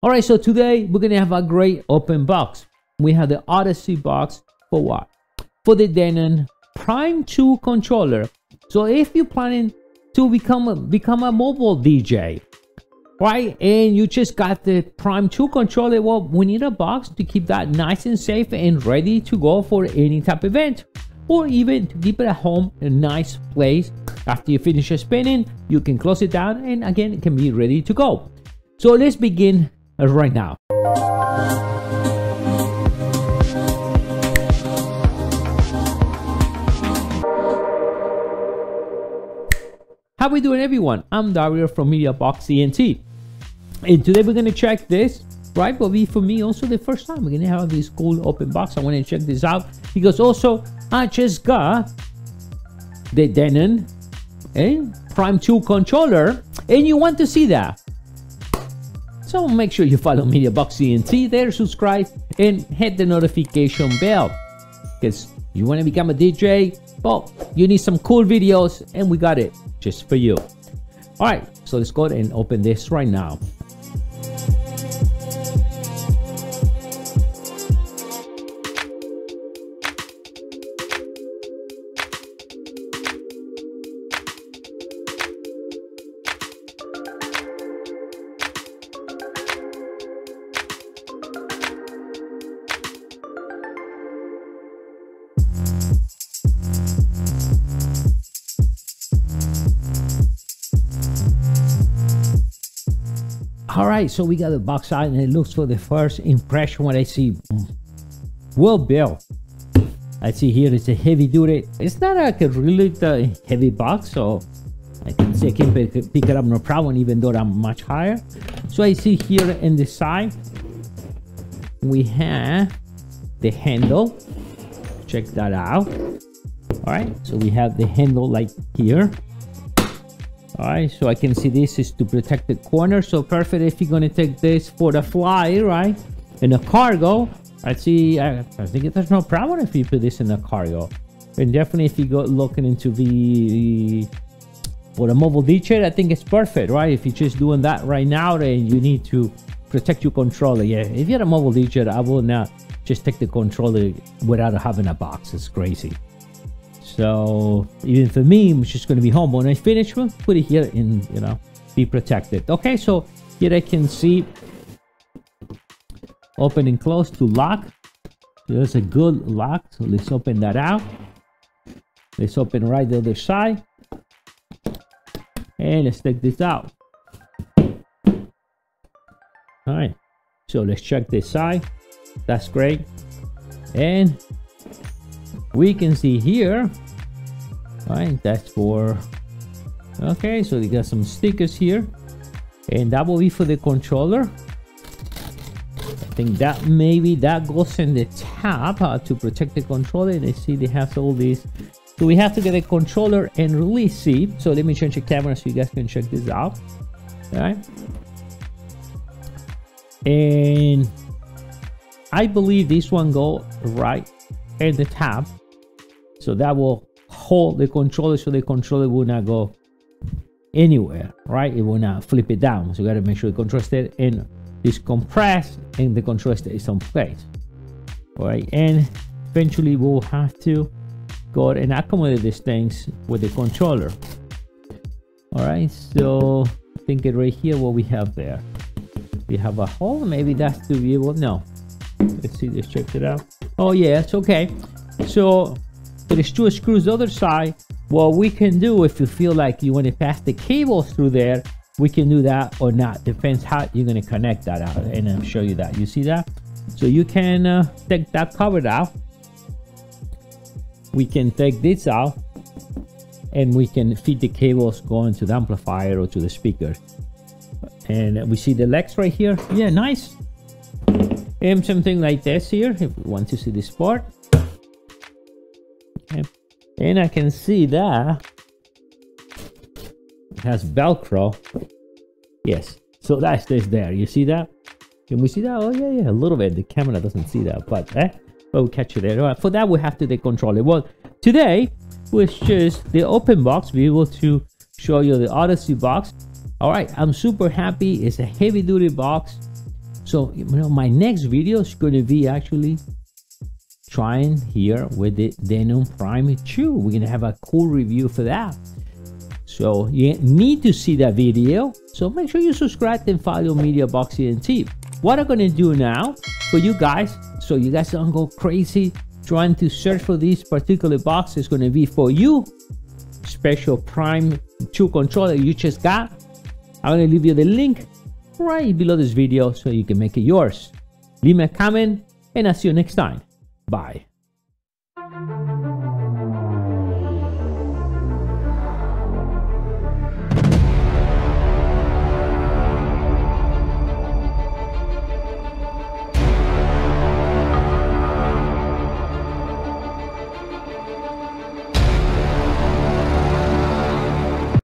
All right, so today we're gonna have a great open box. We have the Odyssey box for what? For the Denon Prime 2 controller. So if you're planning to become a mobile DJ, right, and you just got the Prime 2 controller, well, we need a box to keep that nice and safe and ready to go for any type of event, or even to keep it at home in a nice place. After you finish spinning, you can close it down and again it can be ready to go. So let's begin right now. How we doing, everyone? I'm Dario from MEDIABOXENT, and today we're gonna check this, right? But for me also the first time we're gonna have this cool open box. I want to check this out because also I just got the Denon Prime 2 controller, and you want to see that. So make sure you follow MEDIABOXENT there, subscribe, and hit the notification bell because you want to become a DJ. Well, you need some cool videos, and we got it just for you. All right, so let's go ahead and open this right now. All right, so we got the box out, and it looks, for the first impression, what I see, well built. I see here it's a heavy duty. It's not like a really heavy box, so I can say I can pick it up no problem, even though I'm much higher. So I see here in the side we have the handle. Check that out. All right, so we have the handle like here. All right, so I can see this is to protect the corner, so perfect if you're gonna take this for the fly, right, in a cargo. I think there's no problem if you put this in a cargo, and definitely if you go looking into for the mobile DJ, I think it's perfect, right? If you're just doing that right now, then you need to protect your controller. Yeah, if you're a mobile DJ, I will not just take the controller without having a box. It's crazy. So even for me, I'm just going to be home. When I finish, we'll put it here and, you know, be protected. Okay, so here I can see open and close to lock. So there's a good lock. So let's open that out. Let's open right the other side. And let's take this out. All right, so let's check this side. That's great. And we can see here, all right, that's for, okay, so they got some stickers here, and that will be for the controller. I think that maybe that goes in the top to protect the controller. And I see they have all these, so we have to get a controller and release it. So let me change the camera so you guys can check this out. All right, and I believe this one go right at the top, so that will hold the controller, so the controller will not go anywhere, right? It will not flip it down. So you got to make sure the controller stays and is compressed and the controller stays on place. All right, and eventually we'll have to go and accommodate these things with the controller. All right, so I think right here what we have there, we have a hole. Maybe that's to be able, no, let's see, let's check it out. Oh yeah, it's okay. So there's two screws the other side. What we can do, if you feel like you want to pass the cables through there, we can do that or not. Depends how you're going to connect that out, and I'll show you that. You see that? So you can take that cover out. We can take this out, and we can feed the cables going to the amplifier or to the speaker. And we see the legs right here. Yeah, nice. And something like this here, if we want to see this part. Okay. And I can see that it has Velcro. Yes, so that stays there. You see that? Can we see that? Oh yeah, yeah, a little bit. The camera doesn't see that, but we'll catch it there. For that, we have to decontrol it. Well, today was just the open box. Be able to show you the Odyssey box. All right, I'm super happy. It's a heavy duty box. So, you know, my next video is going to be actually trying here with the Denon Prime 2. We're going to have a cool review for that. So you need to see that video. So make sure you subscribe and follow MEDIABOXENT. What I'm going to do now for you guys, so you guys don't go crazy trying to search for this particular box, is going to be for you, special Prime 2 controller you just got. I'm going to leave you the link right below this video so you can make it yours. Leave me a comment and I'll see you next time. Bye.